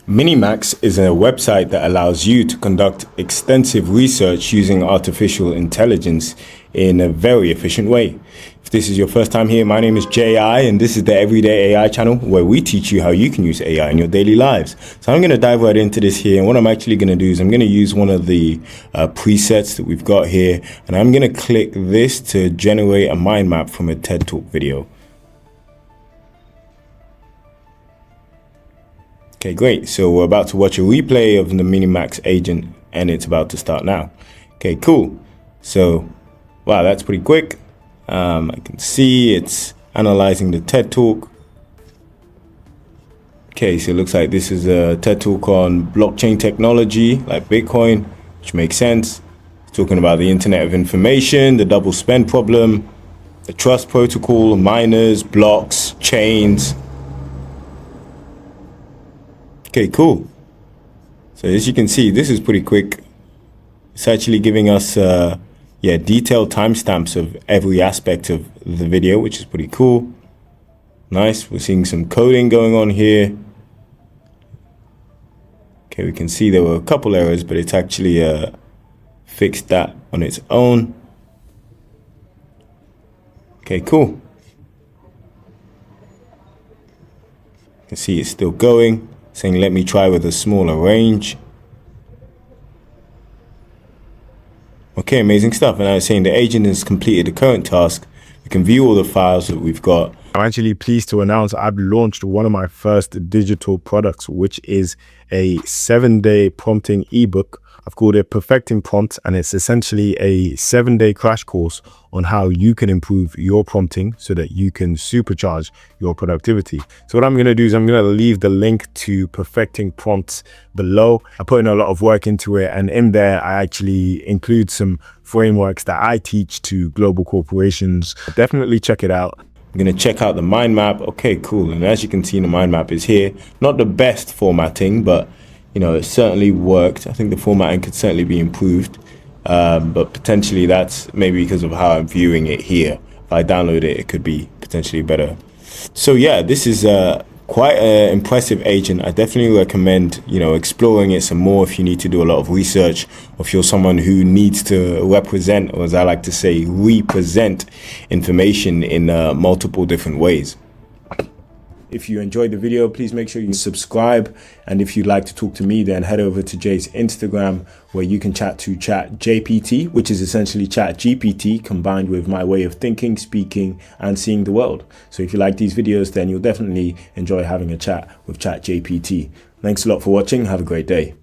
Minimax is a website that allows you to conduct extensive research using artificial intelligence in a very efficient way. If this is your first time here, my name is J.I. and this is the Everyday AI channel where we teach you how you can use AI in your daily lives. So I'm going to dive right into this here, and what I'm actually going to do is I'm going to use one of the presets that we've got here, and I'm going to click this to generate a mind map from a TED Talk video. Okay, great. So we're about to watch a replay of the Minimax agent and it's about to start now. Okay, cool. So, wow, that's pretty quick. I can see it's analyzing the TED Talk. Okay, so it looks like this is a TED Talk on blockchain technology like Bitcoin, which makes sense. It's talking about the Internet of Information, the double spend problem, the trust protocol, miners, blocks, chains. Okay, cool. So as you can see, this is pretty quick. It's actually giving us detailed timestamps of every aspect of the video, which is pretty cool. Nice. We're seeing some coding going on here. Okay, we can see there were a couple errors, but it's actually fixed that on its own. Okay, cool. You can see it's still going, saying let me try with a smaller range. Okay, amazing stuff. And I was saying the agent has completed the current task. We can view all the files that we've got. I'm actually pleased to announce I've launched one of my first digital products, which is a 7-day prompting ebook. I've called it Perfecting Prompts, and it's essentially a 7-day crash course on how you can improve your prompting so that you can supercharge your productivity. So what I'm going to do is I'm going to leave the link to Perfecting Prompts below. I put in a lot of work into it, and in there I actually include some frameworks that I teach to global corporations. Definitely check it out. I'm going to check out the mind map. Okay, cool. And as you can see, the mind map is here. Not the best formatting, but you know, it certainly worked. I think the formatting could certainly be improved, but potentially that's maybe because of how I'm viewing it here. If I download it, it could be potentially better. So yeah, this is quite an impressive agent. I definitely recommend, you know, exploring it some more if you need to do a lot of research, or if you're someone who needs to represent, or as I like to say, represent information in multiple different ways. If you enjoyed the video, please make sure you subscribe. And if you'd like to talk to me, then head over to Jay's Instagram, where you can chat to ChatJPT, which is essentially ChatGPT combined with my way of thinking, speaking, and seeing the world. So if you like these videos, then you'll definitely enjoy having a chat with ChatJPT. Thanks a lot for watching. Have a great day.